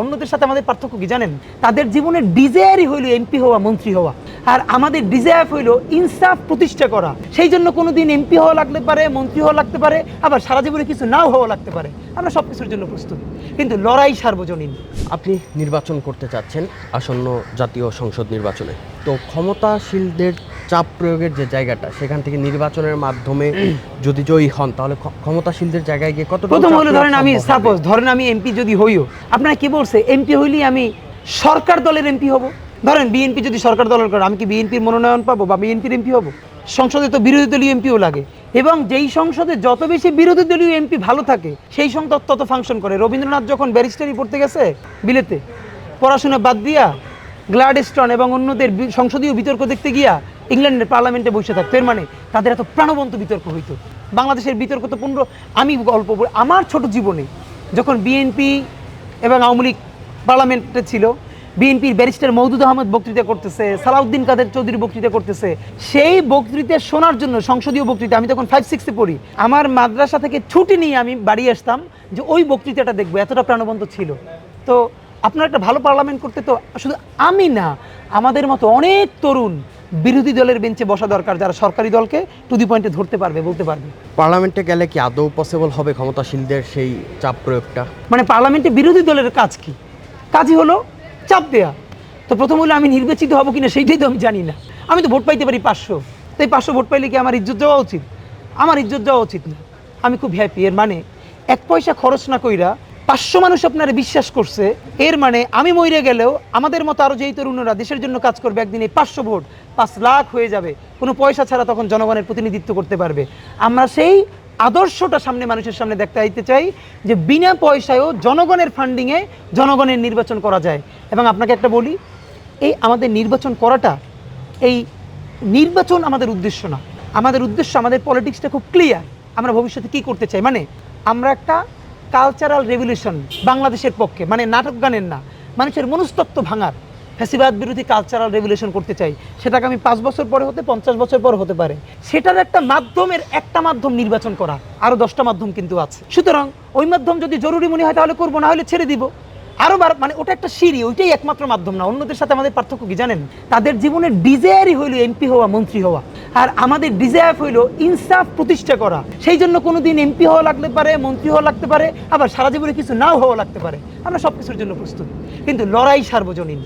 অন্যদের সাথে আমাদের পার্থক্য কি জানেন? তাদের জীবনের ডিজায়ারই হইল এমপি হওয়া, মন্ত্রী হওয়া। আর আমাদের ডিজায়ার হইল ইনসাফ প্রতিষ্ঠা করা। সেই জন্য কোনোদিন এমপি হওয়া লাগতে পারে, মন্ত্রী হওয়া লাগতে পারে, আবার সারা জীবনে কিছু নাও হওয়া লাগতে পারে। আমরা সব কিছুর জন্য প্রস্তুত, কিন্তু লড়াই সার্বজনীন। আপনি নির্বাচন করতে চাচ্ছেন আসন্ন জাতীয় সংসদ নির্বাচনে, তো ক্ষমতাশীলদের চাপ প্রয়োগের যে জায়গাটা, সেখান থেকে নির্বাচনের মাধ্যমে যদি জয়ী হন, তাহলে ক্ষমতাশীলদের জায়গায় গিয়ে কত প্রথম হলো ধরেন আমি এমপি যদি হইও, আপনারা কি বলছে এমপি হইলেই আমি সরকার দলের এমপি হব? ধরেন বিএনপি যদি সরকার দলের করে, আমি কি বিএনপির মনোনয়ন পাবো বা বিএনপির এমপি হব? সংসদে তো বিরোধী দলীয় এমপিও লাগে, এবং যেই সংসদে যত বেশি বিরোধী দলীয় এমপি ভালো থাকে সেই সংসদ তত ফাংশন করে। রবীন্দ্রনাথ যখন ব্যারিস্টারি পড়তে গেছে বিলেতে, পড়াশোনা বাদ দিয়া গ্লাডস্টোন এবং অন্যদের সংসদীয় বিতর্ক দেখতে গিয়া ইংল্যান্ডের পার্লামেন্টে বসে থাকতো। এর মানে তাদের এত প্রাণবন্ত বিতর্ক হইতো। বাংলাদেশের বিতর্ক তো আমি গল্প আমার ছোট জীবনে যখন বিএনপি এবং আওয়ামী লীগ পার্লামেন্টে ছিল, বিএনপির ব্যারিস্টার মওদুদ আহমদ বক্তৃতা করতেছে, সালাউদ্দিন কাদের চৌধুরী বক্তৃতা করতেছে, সেই বক্তৃতা শোনার জন্য, সংসদীয় বক্তৃতা, আমি তখন 5-6-এ পড়ি, আমার মাদ্রাসা থেকে ছুটি নিয়ে আমি বাড়ি আসতাম যে ওই বক্তৃতাটা দেখবো, এতটা প্রাণবন্ত ছিল। তো আপনার একটা ভালো পার্লামেন্ট করতে তো শুধু আমি না, আমাদের মতো অনেক তরুণ বিরোধী দলের বেঞ্চে বসা দরকার, যারা সরকারি দলকে টু দি পয়েন্টে ধরতে পারবে, বলতে পারবে। পার্লামেন্টে গেলে কি আদৌ পসিবল হবে ক্ষমতাশীলদের সেই চাপ প্রয়োগটা? মানে পার্লামেন্টে বিরোধী দলের কাজ কি? কাজই হলো চাপ দেয়া। তো প্রথম হলো আমি নির্বাচিত হব কিনা সেইটাই তো আমি জানি না। আমি তো ভোট পাইতে পারি 500, তাই 500 ভোট পাইলে কি আমার ইজ্জত যাওয়া উচিত? আমার ইজ্জত যাওয়া উচিত না। আমি খুব হ্যাপি। এর মানে 1 পয়সা খরচ না কইরা 500 মানুষ আপনারা বিশ্বাস করছে, এর মানে আমি মরে গেলেও আমাদের মতো আরও যেই তরুণরা দেশের জন্য কাজ করবে, একদিন এই 500 ভোট 5 লাখ হয়ে যাবে, কোনো পয়সা ছাড়া তখন জনগণের প্রতিনিধিত্ব করতে পারবে। আমরা সেই আদর্শটা সামনে মানুষের সামনে দেখতে আইতে চাই যে বিনা পয়সায়ও জনগণের ফান্ডিংয়ে জনগণের নির্বাচন করা যায়। এবং আপনাকে একটা বলি, এই আমাদের নির্বাচন করাটা, এই নির্বাচন আমাদের উদ্দেশ্য না। আমাদের উদ্দেশ্য, আমাদের পলিটিক্সটা খুব ক্লিয়ার। আমরা ভবিষ্যতে কী করতে চাই, মানে আমরা একটা কালচারাল রেভলিউশন বাংলাদেশের পক্ষে, মানে নাটক গানের না, মানুষের মনস্তত্ত্ব ভাঙার, ফ্যাসিবাদ বিরোধী কালচারাল রেভলিউশন করতে চাই। সেটাকে আমি 5 বছর পরে হতে 50 বছর পর হতে পারে। সেটার একটা মাধ্যম নির্বাচন করা, আরও 10টা মাধ্যম কিন্তু আছে। সুতরাং ওই মাধ্যম যদি জরুরি মনে হয় তাহলে করবো, না হলে ছেড়ে দিব। আরও মানে ওটা একটা সিঁড়ি, ওইটাই একমাত্র মাধ্যম না। অন্যদের সাথে আমাদের পার্থক্য কি জানেন? তাদের জীবনের ডিজায়ারই হইল এমপি হওয়া, মন্ত্রী হওয়া। আর আমাদের ডিজায়ার হইল ইনসাফ প্রতিষ্ঠা করা। সেই জন্য কোনোদিন এমপি হওয়া লাগতে পারে, মন্ত্রী হওয়া লাগতে পারে, আবার সারা জীবনে কিছু নাও হওয়া লাগতে পারে। আমরা সব কিছুর জন্য প্রস্তুত, কিন্তু লড়াই সার্বজনীন।